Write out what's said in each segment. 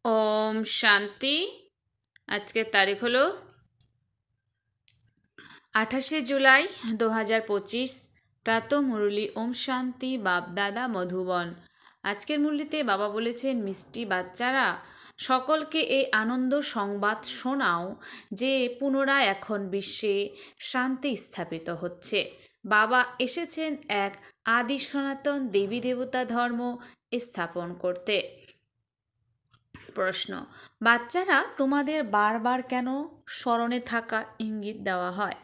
ওম শান্তি। আজকের তারিখ হলো 28শে জুলাই 2025। প্রাতঃ মুরলী ওম শান্তি বাপদাদা মধুবন। আজকের মুরলীতে বাবা বলেছেন, মিষ্টি বাচ্চারা, সকলকে এই আনন্দ সংবাদ শোনাও যে পুনরায় এখন বিশ্বে শান্তি স্থাপিত হচ্ছে। বাবা এসেছেন এক আদি সনাতন দেবী দেবতা ধর্ম স্থাপন করতে। প্রশ্ন: বাচ্চারা, তোমাদের বারবার কেন স্মরণে থাকা ইঙ্গিত দেওয়া হয়?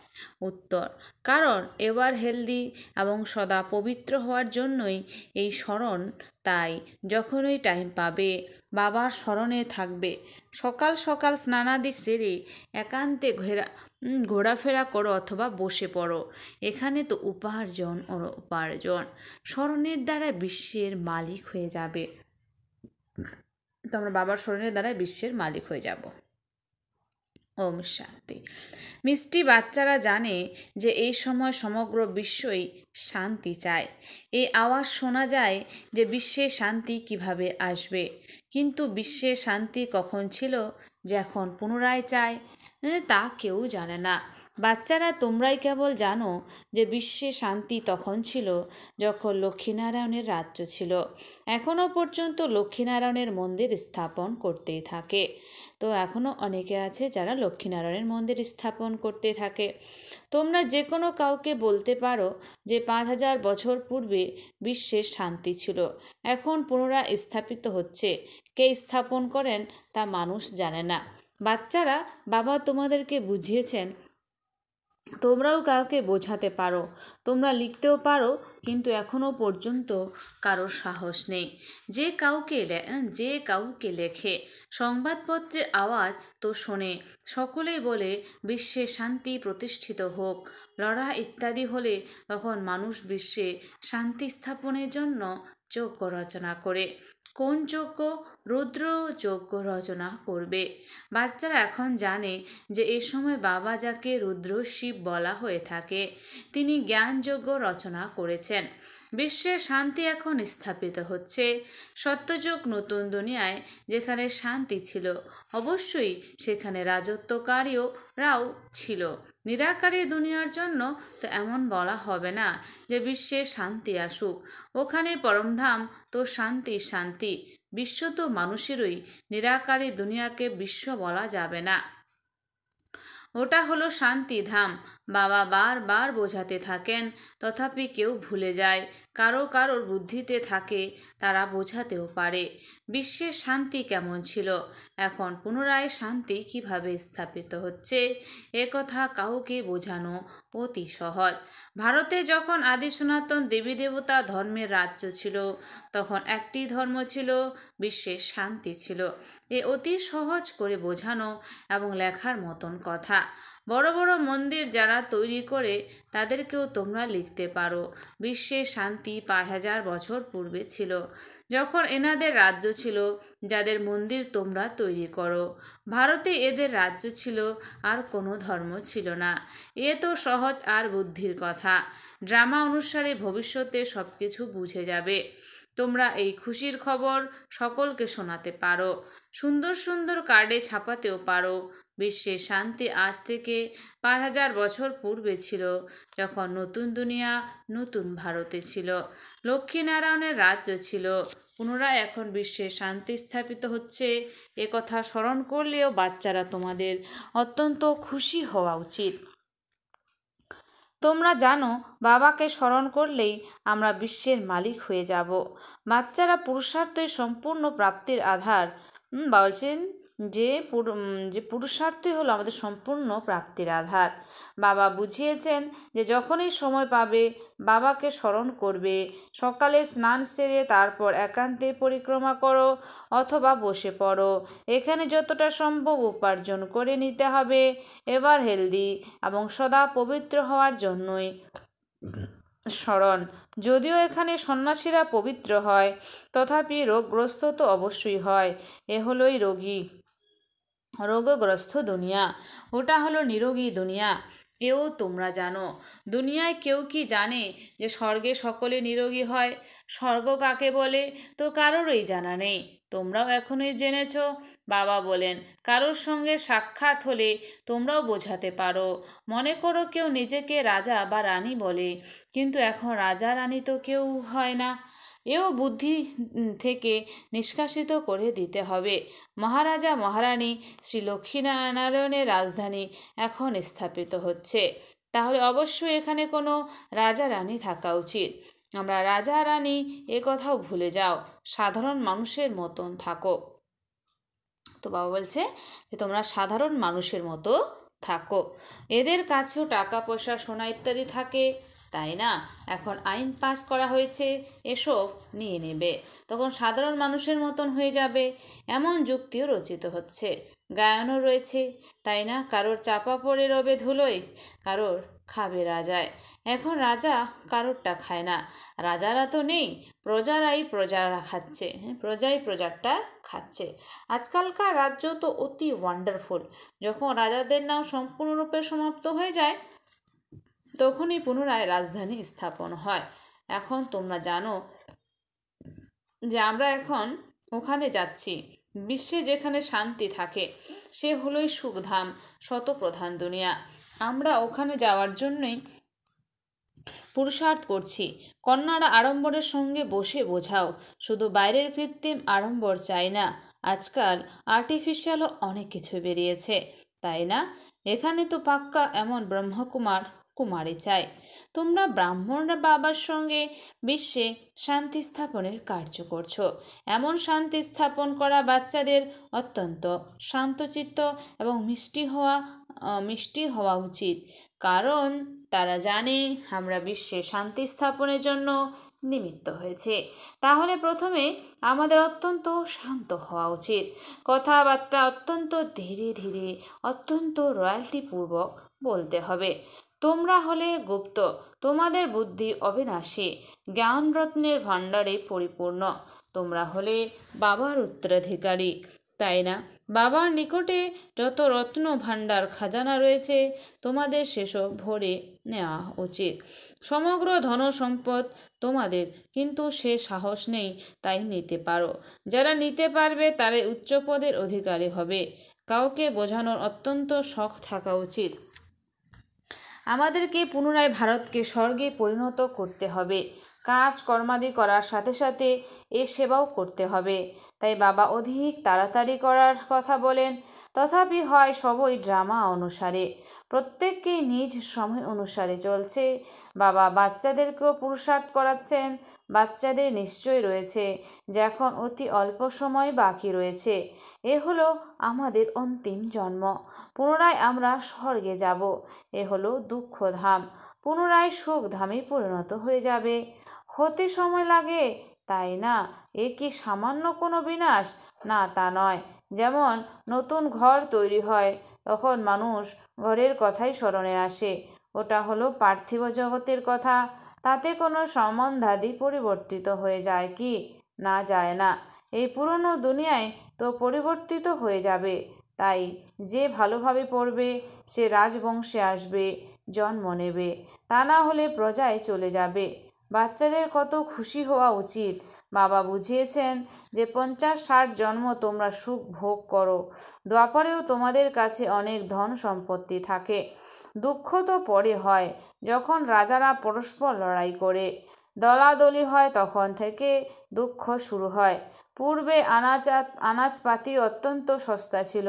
উত্তর: কারণ এবার হেলদি এবং সদা পবিত্র হওয়ার জন্যই এই স্মরণ। তাই যখনই টাইম পাবে বাবার স্মরণে থাকবে। সকাল সকাল স্নানাদি সেরে একান্তে ঘোরাফেরা করো অথবা বসে পড়ো। এখানে তো উপার্জন ও উপার্জন। স্মরণের দ্বারা বিশ্বের মালিক হয়ে যাবে। তো আমরা বাবার স্মরণের দ্বারা বিশ্বের মালিক হয়ে যাব। ওম শান্তি। মিষ্টি বাচ্চারা জানে যে এই সময় সমগ্র বিশ্বই শান্তি চায়। এই আওয়াজ শোনা যায় যে বিশ্বে শান্তি কিভাবে আসবে। কিন্তু বিশ্বে শান্তি কখন ছিল যে এখন পুনরায় চায়, তা কেউ জানে না। বাচ্চারা, তোমরাই কেবল জানো যে বিশ্বে শান্তি তখন ছিল যখন লক্ষ্মীনারায়ণের রাজ্য ছিল। এখনও পর্যন্ত লক্ষ্মীনারায়ণের মন্দির স্থাপন করতেই থাকে। তো এখনও অনেকে আছে যারা লক্ষ্মীনারায়ণের মন্দির স্থাপন করতে থাকে। তোমরা যে কোনো কাউকে বলতে পারো যে 5000 বছর পূর্বে বিশ্বে শান্তি ছিল, এখন পুনরায় স্থাপিত হচ্ছে। কে স্থাপন করেন তা মানুষ জানে না। বাচ্চারা, বাবা তোমাদেরকে বুঝিয়েছেন, তোমরাও কাউকে বোঝাতে পারো, তোমরা লিখতেও পারো, কিন্তু এখনও পর্যন্ত কারোর সাহস নেই যে কাউকে লেখে। সংবাদপত্রের আওয়াজ তো শোনে, সকলেই বলে বিশ্বে শান্তি প্রতিষ্ঠিত হোক। লড়াই ইত্যাদি হলে তখন মানুষ বিশ্বে শান্তি স্থাপনের জন্য যজ্ঞ রচনা করে। কোন যজ্ঞ? রুদ্র যজ্ঞ রচনা করবে। বাচ্চারা এখন জানে যে এ সময় বাবা, যাকে রুদ্র শিব বলা হয়ে থাকে, তিনি জ্ঞানযজ্ঞ রচনা করেছেন। বিশ্বে শান্তি এখন স্থাপিত হচ্ছে। সত্যযুগ নতুন দুনিয়ায় যেখানে শান্তি ছিল, অবশ্যই সেখানে রাজত্বকারীরাও ছিল। নিরাকারী দুনিয়ার জন্য তো এমন বলা হবে না যে বিশ্বে শান্তি আসুক। ওখানে পরমধাম তো শান্তি শান্তি। বিশ্ব তো মানুষেরই। নিরাকারী দুনিয়াকে বিশ্ব বলা যাবে না, ওটা হলো শান্তিধাম। বাবা বারবার বোঝাতে থাকেন, তথাপি কেউ ভুলে যায়। কারোর বুদ্ধিতে থাকে, তারা বোঝাতেও পারে বিশ্বের শান্তি কেমন ছিল, এখন পুনরায় শান্তি কিভাবে স্থাপিত হচ্ছে। কথা কাউকে বোঝানো অতি সহজ। ভারতে যখন আদি সনাতন দেবী দেবতা ধর্মের রাজ্য ছিল, তখন একটি ধর্ম ছিল, বিশ্বের শান্তি ছিল। অতি সহজ করে বোঝানো এবং লেখার মতন কথা। বড় বড় মন্দির যারা তৈরি করে তাদেরকেও তোমরা লিখতে পারো, বিশ্বে শান্তি 5000 বছর পূর্বে ছিল, যখন এনাদের রাজ্য ছিল, যাদের মন্দির তোমরা তৈরি করো। ভারতে এদের রাজ্য ছিল, আর কোনো ধর্ম ছিল না। তো সহজ আর বুদ্ধির কথা। ড্রামা অনুসারে ভবিষ্যতে সব কিছু বুঝে যাবে। তোমরা এই খুশির খবর সকলকে শোনাতে পারো, সুন্দর সুন্দর কার্ডে ছাপাতেও পারো। বিশ্বে শান্তি আজ থেকে 5000 বছর পূর্বে ছিল, যখন নতুন দুনিয়া নতুন ভারতে ছিল, লক্ষ্মীনারায়ণের রাজ্য ছিল। পুনরায় এখন বিশ্বে শান্তি স্থাপিত হচ্ছে। কথা স্মরণ করলেও বাচ্চারা তোমাদের অত্যন্ত খুশি হওয়া উচিত। তোমরা জানো, বাবাকে স্মরণ করলেই আমরা বিশ্বের মালিক হয়ে যাব। বাচ্চারা, পুরুষার্থই সম্পূর্ণ প্রাপ্তির আধার। বলছেন যে পুরুষার্থই হলো আমাদের সম্পূর্ণ প্রাপ্তির আধার। বাবা বুঝিয়েছেন যে যখনই সময় পাবে বাবাকে স্মরণ করবে। সকালে স্নান সেরে তারপর একান্তে পরিক্রমা করো অথবা বসে পড়ো। এখানে যতটা সম্ভব উপার্জন করে নিতে হবে। এবার হেলদি এবং সদা পবিত্র হওয়ার জন্যই স্মরণ। যদিও এখানে সন্ন্যাসীরা পবিত্র হয়, তথাপি রোগগ্রস্ত তো অবশ্যই হয়। হলোই রোগগ্রস্ত দুনিয়া, ওটা হলো নিরোগী দুনিয়া। এও তোমরা জানো। দুনিয়ায় কেউ কি জানে যে স্বর্গে সকলে নিরোগী হয়? স্বর্গ কাকে বলে তো কারোরই জানা নেই। তোমরাও এখনই জেনেছ। বাবা বলেন, কারোর সঙ্গে সাক্ষাৎ হলে তোমরাও বোঝাতে পারো। মনে করো কেউ নিজেকে রাজা বা রানী বলে, কিন্তু এখন রাজা রানী তো কেউ হয় না। এও বুদ্ধি থেকে নিষ্কাশিত করে দিতে হবে। মহারাজা মহারানী শ্রী লক্ষ্মীনারায়ণের রাজধানী এখন স্থাপিত হচ্ছে, তাহলে অবশ্যই এখানে কোনো রাজা রানী থাকা উচিত। আমরা রাজা রানী এ কথাও ভুলে যাও, সাধারণ মানুষের মতন থাকো। তো বাবা বলছে যে তোমরা সাধারণ মানুষের মতো থাকো। এদের কাছেও টাকা পয়সা সোনা ইত্যাদি থাকে, তাই না? এখন আইন পাস করা হয়েছে, এসব নিয়ে নেবে, তখন সাধারণ মানুষের মতন হয়ে যাবে। এমন যুক্তিও রচিত হচ্ছে, গায়নও রয়েছে, তাই না? কারোর চাপা পড়ে রবে ধুলোয়, কারোর খাবে রাজায়। এখন রাজা কারোরটা খায় না, রাজারা তো নেই, প্রজারা খাচ্ছে। প্রজাই প্রজারটা খাচ্ছে। আজকালকার রাজ্য তো অতি ওয়ান্ডারফুল। যখন রাজাদের নাম সম্পূর্ণরূপে সমাপ্ত হয়ে যায়, তখনই পুনরায় রাজধানী স্থাপন হয়। এখন তোমরা জানো যে আমরা এখন ওখানে যাচ্ছি। বিশ্বে যেখানে শান্তি থাকে সে হলোই সুখধাম, শতপ্রধান দুনিয়া। আমরা ওখানে যাওয়ার জন্যই পুরুষার্থ করছি। কন্যারা আড়ম্বরের সঙ্গে বসে বোঝাও, শুধু বাইরের কৃত্রিম আড়ম্বর চাই না। আজকাল আর্টিফিশিয়ালও অনেক কিছু বেরিয়েছে, তাই না? এখানে তো পাক্কা এমন ব্রহ্মকুমার কুমারী চাই। তোমরা ব্রাহ্মণরা বাবার সঙ্গে বিশ্বে শান্তি স্থাপনের কার্য করছো। এমন শান্তি স্থাপন করা বাচ্চাদের অত্যন্ত শান্তচিত্ত এবং মিষ্টি হওয়া উচিত, কারণ তারা জানে আমরা বিশ্বে শান্তি স্থাপনের জন্য নিমিত্ত হয়েছে। তাহলে প্রথমে আমাদের অত্যন্ত শান্ত হওয়া উচিত। কথাবার্তা অত্যন্ত ধীরে ধীরে, অত্যন্ত রয়্যালটিপূর্বক বলতে হবে। তোমরা হলে গুপ্ত, তোমাদের বুদ্ধি অবিনাশী, জ্ঞানরত্নের ভাণ্ডারে পরিপূর্ণ। তোমরা হলে বাবার উত্তরাধিকারী, তাই না? বাবার নিকটে যত রত্ন ভাণ্ডার খাজানা রয়েছে, তোমাদের সেসব ভরে নেওয়া উচিত। সমগ্র ধন সম্পদ তোমাদের, কিন্তু সে সাহস নেই, তাই নিতে পারো। যারা নিতে পারবে তারাই উচ্চ পদের অধিকারী হবে। কাউকে বোঝানোর অত্যন্ত শখ থাকা উচিত। আমাদেরকে পুনরায় ভারতকে স্বর্গে পরিণত করতে হবে। কাজ কর্মাদি করার সাথে সাথে এ সেবাও করতে হবে। তাই বাবা অধিক তাড়াতাড়ি করার কথা বলেন। তথাপি হয় সবই ড্রামা অনুসারে, প্রত্যেককেই নিজ সময় অনুসারে চলছে। বাবা বাচ্চাদেরকেও পুরুষার্থ করাচ্ছেন। বাচ্চাদের নিশ্চয় রয়েছে যে এখন অতি অল্প সময় বাকি রয়েছে। এ হলো আমাদের অন্তিম জন্ম। পুনরায় আমরা স্বর্গে যাব। এ হলো দুঃখধাম, পুনরায় সুখধামে পরিণত হয়ে যাবে। হতে সময় লাগে, তাই না? এ কি সামান্য কোনো বিনাশ? না, তা নয়। যেমন নতুন ঘর তৈরি হয়, তখন মানুষ ঘরের কথাই স্মরণে আসে। ওটা হলো পার্থিব জগতের কথা। তাতে কোনো সম্বন্ধাদি পরিবর্তিত হয়ে যায় কি? না, যায় না। এই পুরনো দুনিয়ায় তো পরিবর্তিত হয়ে যাবে। তাই যে ভালোভাবে পড়বে সে রাজবংশে আসবে, জন্ম নেবে। তা না হলে প্রজায় চলে যাবে। বাচ্চাদের কত খুশি হওয়া উচিত। বাবা বুঝিয়েছেন যে 50-60 জন্ম তোমরা সুখ ভোগ করো, দ্বাপরেও তোমাদের কাছে অনেক ধন সম্পত্তি থাকে। দুঃখ তো পরে হয়, যখন রাজারা পরস্পর লড়াই করে, দলাদলি হয়, তখন থেকে দুঃখ শুরু হয়। পূর্বে আনাজপাতি অত্যন্ত সস্তা ছিল।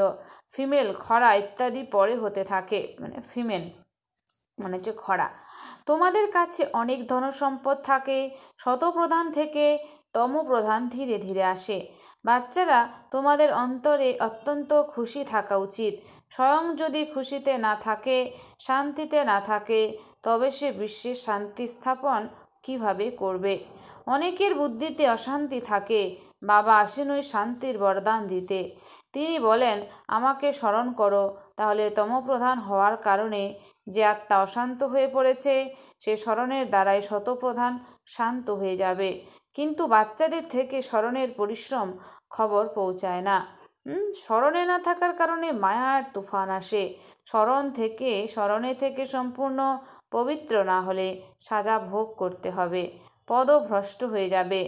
ফিমেল, খরা ইত্যাদি পরে হতে থাকে। ফিমেল মানে হচ্ছে খরা। তোমাদের কাছে অনেক ধনসম্পদ থাকে। শতপ্রধান থেকে তমপ্রধান ধীরে ধীরে আসে। বাচ্চারা, তোমাদের অন্তরে অত্যন্ত খুশি থাকা উচিত। স্বয়ং যদি খুশিতে না থাকে, শান্তিতে না থাকে, তবে সে বিশ্বে শান্তি স্থাপন কিভাবে করবে? অনেকের বুদ্ধিতে অশান্তি থাকে। বাবা আসেন ওই শান্তির বরদান দিতে। তিনি বলেন, আমাকে স্মরণ করো। তাহলে তমপ্রধান হওয়ার কারণে যে আত্মা অশান্ত হয়ে পড়েছে, সে স্মরণের দ্বারাই শতপ্রধান শান্ত হয়ে যাবে। কিন্তু বাচ্চাদের থেকে স্মরণের পরিশ্রম খবর পৌঁছায় না। স্মরণে না থাকার কারণে মায়ার তুফান আসে। স্মরণে থেকে সম্পূর্ণ পবিত্র না হলে সাজা ভোগ করতে হবে, পদভ্রষ্ট হয়ে যাবে।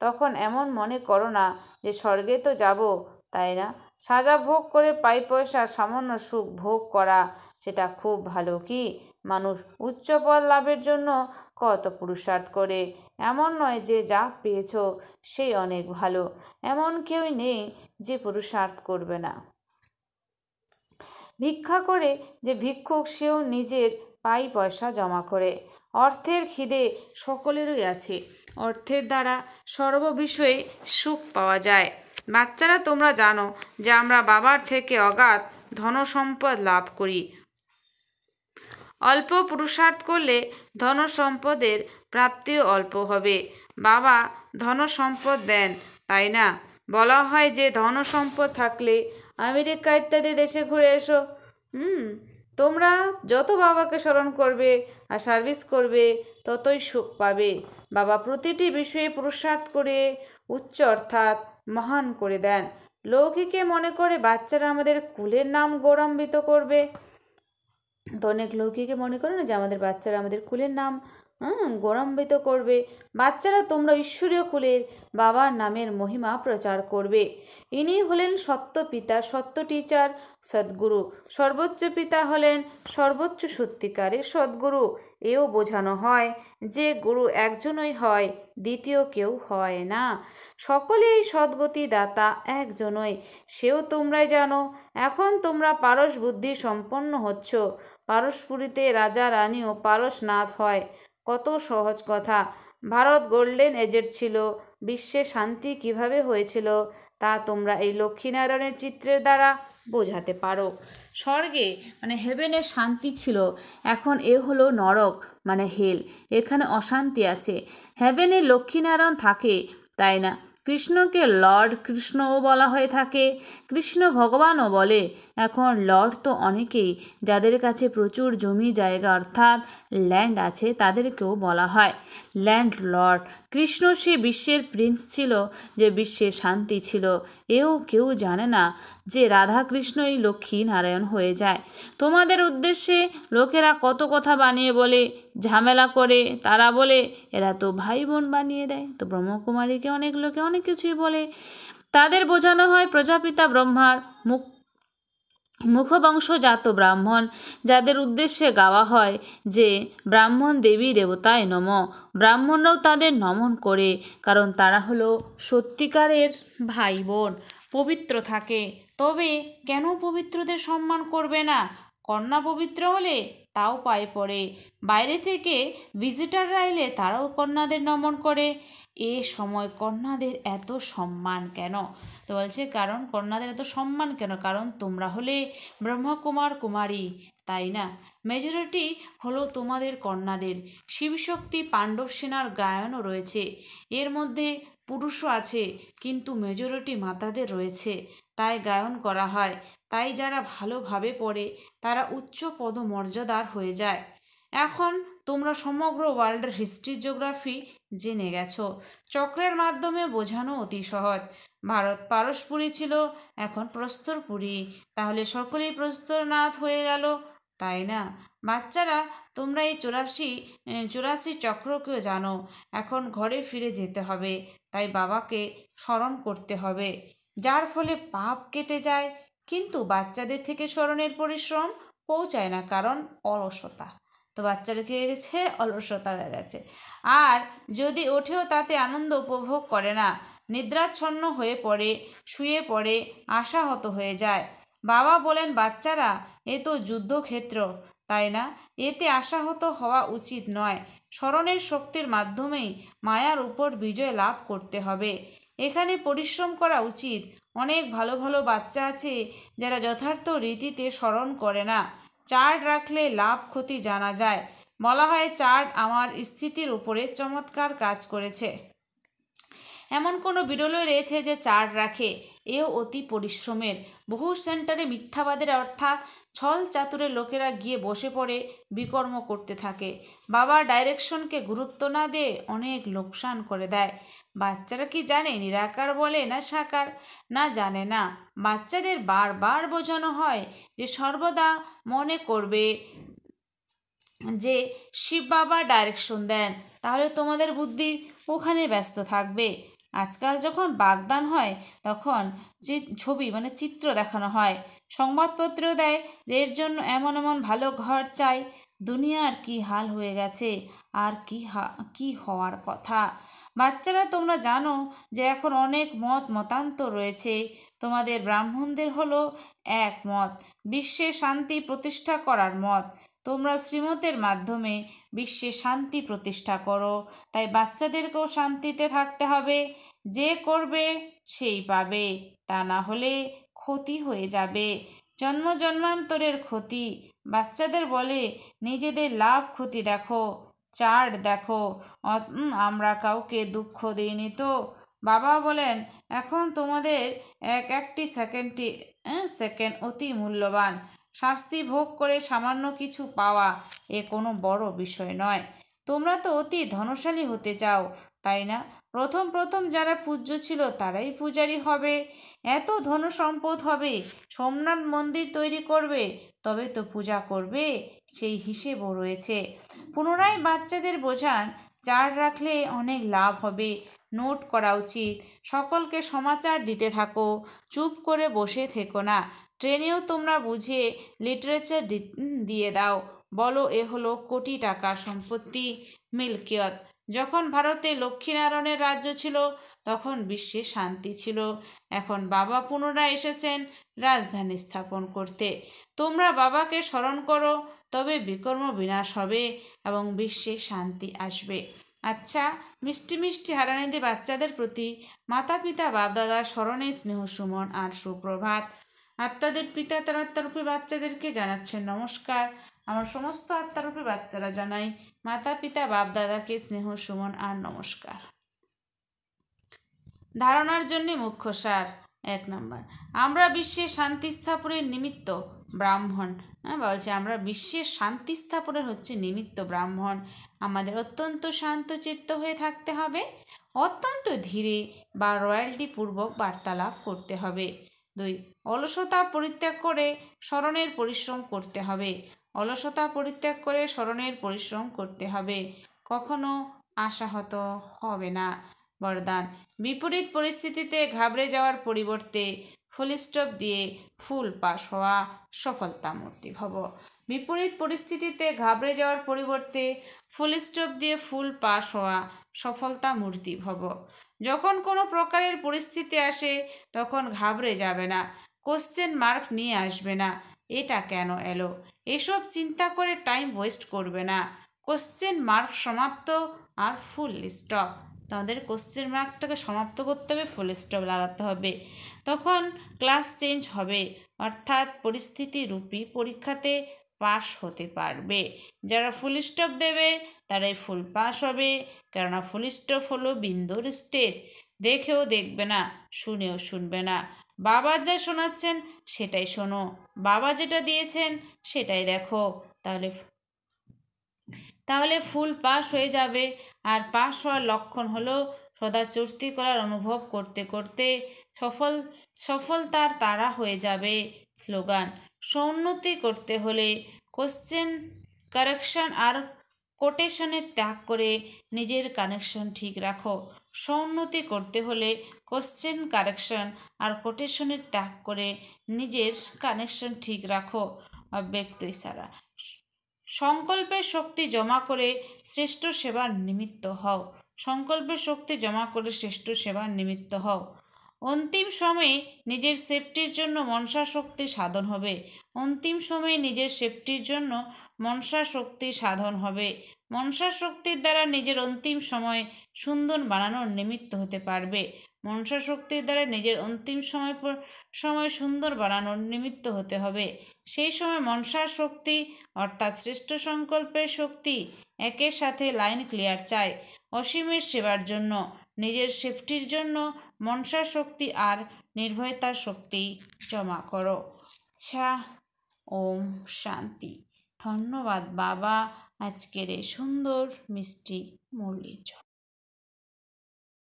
তখন এমন মনে করো না যে স্বর্গে তো যাব, তাই না? সাজা ভোগ করে পয়সার সামান্য সুখ ভোগ করা, সেটা খুব ভালো। কি মানুষ উচ্চ পদ লাভের জন্য কত পুরুষার্থ করে। এমন নয় যে যা পেয়েছ সেই অনেক ভালো, এমন কেউই নেই যে পুরুষার্থ করবে না। ভিক্ষা করে যে ভিক্ষুক, সেও নিজের পয়সা জমা করে। অর্থের খিদে সকলেরই আছে, অর্থের দ্বারা সর্ববিষয়ে সুখ পাওয়া যায়। বাচ্চারা, তোমরা জানো যে আমরা বাবার থেকে অগাধ ধনসম্পদ লাভ করি। অল্প পুরুষার্থ করলে ধনসম্পদের প্রাপ্তিও অল্প হবে। বাবা ধনসম্পদ দেন, তাই না? বলা হয় যে ধনসম্পদ থাকলে আমেরিকা ইত্যাদি দেশে ঘুরে এসো। তোমরা যত বাবাকে স্মরণ করবে আর সার্ভিস করবে, ততই সুখ পাবে। বাবা প্রতিটি বিষয়ে পুরুষার্থ করে উচ্চ অর্থাৎ মহান করে দেন। লৌকিকে মনে করে বাচ্চারা আমাদের কুলের নাম গৌরবান্বিত করবে। তো অনেক লৌকিকে মনে করে না যে আমাদের বাচ্চারা আমাদের কুলের নাম গৌরবান্বিত করবে। বাচ্চারা, তোমরা ঈশ্বরীয় কুলের বাবার নামের মহিমা প্রচার করবে। ইনি হলেন সত্য পিতা, সত্য টিচার, সদ্গুরু। সর্বোচ্চ পিতা হলেন সর্বোচ্চ সত্যিকারের সদ্গুরু। এও বোঝানো হয় যে গুরু একজনই হয়, দ্বিতীয় কেউ হয় না। সকলেই সদ্গতি দাতা একজনই, সেও তোমরাই জানো। এখন তোমরা পারস বুদ্ধি সম্পন্ন হচ্ছ। পারসপুরীতে রাজা রানীও পারসনাথ হয়, কত সহজ কথা। ভারত গোল্ডেন এজের ছিল। বিশ্বে শান্তি কিভাবে হয়েছিল তা তোমরা এই লক্ষ্মীনারায়ণের চিত্রের দ্বারা বোঝাতে পারো। স্বর্গে মানে হেভেনের শান্তি ছিল, এখন এ হলো নরক মানে হেল, এখানে অশান্তি আছে। হেভেনে লক্ষ্মীনারায়ণ থাকে, তাই না? কৃষ্ণকে লর্ড কৃষ্ণও বলা হয়ে থাকে, কৃষ্ণ ভগবানও বলে। এখন লর্ড তো অনেকেই, যাদের কাছে প্রচুর জমি জায়গা অর্থাৎ ল্যান্ড আছে, তাদেরকেও বলা হয় ল্যান্ড লর্ড। কৃষ্ণ সে বিশ্বের প্রিন্স ছিল, যে বিশ্বে শান্তি ছিল। এও কেউ জানে না যে রাধাকৃষ্ণই লক্ষ্মী নারায়ণ হয়ে যায়। তোমাদের উদ্দেশ্যে লোকেরা কত কথা বানিয়ে বলে, ঝামেলা করে। তারা বলে এরা তো ভাই বোন বানিয়ে দেয়। তো ব্রহ্মকুমারীকে অনেক লোকে অনেক কিছুই বলে। তাদের বোঝানো হয় প্রজাপিতা ব্রহ্মার মুখবংশজাত ব্রাহ্মণ, যাদের উদ্দেশ্যে গাওয়া হয় যে ব্রাহ্মণ দেবী দেবতায় নম। ব্রাহ্মণরাও তাদের নমন করে, কারণ তারা হলো সত্যিকারের ভাই বোন, পবিত্র থাকে। তবে কেন পবিত্রদের সম্মান করবে না? কন্যা পবিত্র হলে তাও পায়ে পড়ে। বাইরে থেকে ভিজিটাররা এলে তারাও কন্যাদের নমন করে। এ সময় কন্যাদের এত সম্মান কেন? তো বলছে কারণ কন্যাদের এত সম্মান কেন? কারণ তোমরা হলে ব্রহ্মকুমার কুমারী, তাই না? মেজরিটি হলো তোমাদের কন্যাদের। শিবশক্তি পাণ্ডব সেনার গায়নও রয়েছে, এর মধ্যে পুরুষও আছে, কিন্তু মেজরিটি মাতাদের রয়েছে, তাই গায়ন করা হয়। তাই যারা ভালোভাবে পড়ে তারা উচ্চ পদমর্যাদার হয়ে যায়। এখন তোমরা সমগ্র ওয়ার্ল্ডের হিস্ট্রি জিওগ্রাফি জেনে গেছো। চক্রের মাধ্যমে বোঝানো অতি সহজ। ভারত পারসপুরী ছিল, এখন প্রস্তরপুরী। তাহলে সকলেই প্রস্তরনাথ হয়ে গেল, তাই না? বাচ্চারা, তোমরা এই চুরাশি চক্রকেও জানো। এখন ঘরে ফিরে যেতে হবে, তাই বাবাকে স্মরণ করতে হবে, যার ফলে পাপ কেটে যায়। কিন্তু বাচ্চাদের থেকে স্মরণের পরিশ্রম পৌঁছায় না, কারণ অলসতা। তো বাচ্চারা খেয়ে গেছে, অলসতা হয়ে গেছে। আর যদি ওঠেও তাতে আনন্দ উপভোগ করে না, নিদ্রাচ্ছন্ন হয়ে পড়ে, শুয়ে পড়ে, আশাহত হয়ে যায়। বাবা বলেন বাচ্চারা, এ তো যুদ্ধক্ষেত্র, তাই না? এতে আশাহত হওয়া উচিত নয়। স্মরণের শক্তির মাধ্যমেই মায়ার উপর বিজয় লাভ করতে হবে। এখানে পরিশ্রম করা উচিত। অনেক ভালো ভালো বাচ্চা আছে যারা যথার্থ রীতিতে স্মরণ করে না। চার্ট রাখলে লাভ ক্ষতি জানা যায়। বলা হয় চার্ট আমার স্থিতির উপরে চমৎকার কাজ করেছে। এমন কোনো বিরলই রয়েছে যে চার্ট রাখে, এও অতি পরিশ্রমের। বহু সেন্টারে মিথ্যাবাদের অর্থাৎ ছল চাতুরে লোকেরা গিয়ে বসে পড়ে বিকর্ম করতে থাকে। বাবার ডাইরেকশনকে গুরুত্ব না দিয়ে অনেক লোকসান করে দেয়। বাচ্চারা কি জানে নিরাকার বলে না সাকার? না, জানে না। বাচ্চাদের বারবার বোঝানো হয় যে সর্বদা মনে করবে যে শিব বাবা ডাইরেকশন দেন, তাহলে তোমাদের বুদ্ধি ওখানে ব্যস্ত থাকবে। আজকাল যখন বাগদান হয় তখন যে ছবি চিত্র দেখানো হয়, সংবাদপত্রেও দেয় যে এর জন্য এমন এমন ভালো ঘর চাই। দুনিয়ার কি হাল হয়ে গেছে, আর কি হওয়ার কথা। বাচ্চারা, তোমরা জানো যে এখন অনেক মতান্তর রয়েছে। তোমাদের ব্রাহ্মণদের হলো এক মত, বিশ্বে শান্তি প্রতিষ্ঠা করার মত। তোমরা শ্রীমতের মাধ্যমে বিশ্বে শান্তি প্রতিষ্ঠা করো, তাই বাচ্চাদেরকেও শান্তিতে থাকতে হবে। যে করবে সেই পাবে, তা না হলে ক্ষতি হয়ে যাবে, জন্ম জন্মান্তরের ক্ষতি। বাচ্চাদের বলে নিজেদের লাভ ক্ষতি দেখো, চার্ট দেখো। আমরা কাউকে দুঃখ দিইনি তো। বাবা বলেন এখন তোমাদের একটি সেকেন্ড অতি মূল্যবান। শাস্তি ভোগ করে সামান্য কিছু পাওয়া এ কোনো বড় বিষয় নয়। তোমরা তো অতি ধনশালী হতে চাও, তাই না? প্রথম প্রথম যারা পূজ্য ছিল তারাই পূজারী হবে। এত ধন সম্পদ হবে, সোমনাথ মন্দির তৈরি করবে, তবে তো পূজা করবে, সেই হিসেবও রয়েছে। পুনরায় বাচ্চাদের বোঝান চার্ট রাখলে অনেক লাভ হবে, নোট করা উচিত। সকলকে সমাচার দিতে থাকো, চুপ করে বসে থেকো না। ট্রেনেও তোমরা বুঝিয়ে লিটারেচার দিয়ে দাও, বলো এ হলো কোটি টাকার সম্পত্তি, মিল্কিয়ত। যখন ভারতে লক্ষ্মীনারায়ণের রাজ্য ছিল তখন বিশ্বে শান্তি ছিল। এখন বাবা পুনরায় এসেছেন রাজধানী স্থাপন করতে। তোমরা বাবাকে স্মরণ করো, তবে বিকর্ম বিনাশ হবে এবং বিশ্বে শান্তি আসবে। আচ্ছা, মিষ্টি মিষ্টি হারানিধি বাচ্চাদের প্রতি মাতা পিতা বাপদাদার স্মরণে স্নেহ সুমন আর সুপ্রভাত। আত্মাদের পিতা তার আত্মারূপী বাচ্চাদেরকে জানাচ্ছেন নমস্কার। আমার সমস্ত আত্মারূপী বাচ্চারা জানাই মাতা পিতা বাপদাদাকে স্নেহ সুমন আর নমস্কার। ধারণার জন্য মুখ্য সার। 1 নম্বর, আমরা বিশ্বের শান্তি স্থাপনের নিমিত্ত ব্রাহ্মণ। বলছে আমরা বিশ্বের শান্তি স্থাপনের হচ্ছে নিমিত্ত ব্রাহ্মণ। আমাদের অত্যন্ত শান্ত চিত্ত হয়ে থাকতে হবে, অত্যন্ত ধীরে বা রয়্যালটি পূর্বক বার্তালাপ করতে হবে। 2, অলসতা পরিত্যাগ করে স্মরণের পরিশ্রম করতে হবে। অলসতা পরিত্যাগ করে স্মরণের পরিশ্রম করতে হবে, কখনো আশাহত হবে না। বরদান, বিপরীত পরিস্থিতিতে ঘাবড়ে যাওয়ার পরিবর্তে ফুল স্টপ দিয়ে ফুল পাস হওয়া সফলতা মূর্তি ভব। বিপরীত পরিস্থিতিতে ঘাবড়ে যাওয়ার পরিবর্তে ফুল স্টপ দিয়ে ফুল পাস হওয়া সফলতা মূর্তি ভব। যখন কোনো প্রকারের পরিস্থিতি আসে তখন ঘাবড়ে যাবে না, কোশ্চেন মার্ক নিয়ে আসবে না, এটা কেন এলো, এসব চিন্তা করে টাইম ওয়েস্ট করবে না। কোশ্চেন মার্ক সমাপ্ত আর ফুল স্টপ। তোমাদের কোশ্চেন মার্কটাকে সমাপ্ত করতে হবে, ফুল স্টপ লাগাতে হবে, তখন ক্লাস চেঞ্জ হবে, অর্থাৎ পরিস্থিতি রূপী পরীক্ষাতে পাস হতে পারবে। যারা ফুল স্টপ দেবে তারাই ফুল পাস হবে, কেননা ফুল স্টপ হলো বিন্দুর স্টেজ। দেখেও দেখবে না, শুনেও শুনবে না। বাবা যা শোনাচ্ছেন সেটাই শোনো, বাবা যেটা দিয়েছেন সেটাই দেখো, তাহলে ফুল পাস হয়ে যাবে। আর পাস হওয়ার লক্ষণ হলো সদা চর্তি করার অনুভব করতে করতে সফলতার তারা হয়ে যাবে। স্লোগান, সৌন্নতি করতে হলে কোশ্চেন কারেকশন আর কোটেশনের ত্যাগ করে নিজের কানেকশন ঠিক রাখো। সৌন্নতি করতে হলে কোশ্চেন কারেকশন আর কোটেশনের ত্যাগ করে নিজের কানেকশন ঠিক রাখো। অব্যক্ত ইশারা, সংকল্পের শক্তি জমা করে শ্রেষ্ঠ সেবার নিমিত্ত হও। সংকল্পের শক্তি জমা করে শ্রেষ্ঠ সেবার নিমিত্ত হও। অন্তিম সময়ে নিজের সেফটির জন্য মনসা শক্তি সাধন হবে। অন্তিম সময়ে নিজের সেফটির জন্য মনসা শক্তি সাধন হবে। মনসা শক্তির দ্বারা নিজের অন্তিম সময় সুন্দর বানানোর নিমিত্ত হতে পারবে। মনসা শক্তির দ্বারা নিজের অন্তিম সময় সুন্দর বানানোর নিমিত্ত হতে হবে। সেই সময় মনসা শক্তি অর্থাৎ শ্রেষ্ঠ সংকল্পের শক্তি একের সাথে লাইন ক্লিয়ার চাই। অসীমের সেবার জন্য নিজের সেফটির জন্য মনসার শক্তি আর নির্ভয়তার শক্তি জমা করো। আচ্ছা, ওম শান্তি। ধন্যবাদ বাবা আজকের এই সুন্দর মিষ্টি মুরলির জন্য।